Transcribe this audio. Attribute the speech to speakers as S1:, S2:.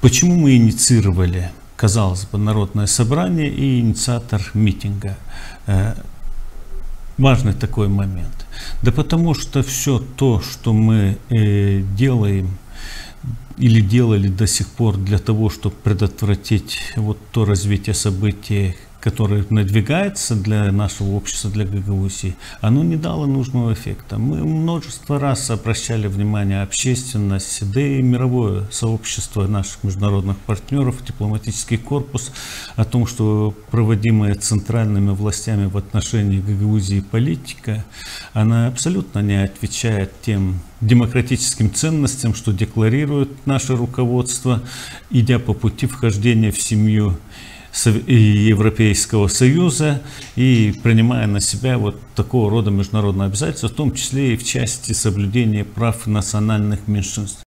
S1: Почему мы инициировали, казалось бы, народное собрание и инициатор митинга? Важный такой момент. Да потому что все то, что мы делаем или делали до сих пор для того, чтобы предотвратить вот то развитие событий, которое надвигается для нашего общества, для Гагаузии, оно не дало нужного эффекта. Мы множество раз обращали внимание общественности, да и мировое сообщество наших международных партнеров, дипломатический корпус, о том, что проводимая центральными властями в отношении Гагаузии политика, она абсолютно не отвечает тем демократическим ценностям, что декларирует наше руководство, идя по пути вхождения в семью Европейского Союза и принимая на себя вот такого рода международные обязательства, в том числе и в части соблюдения прав национальных меньшинств.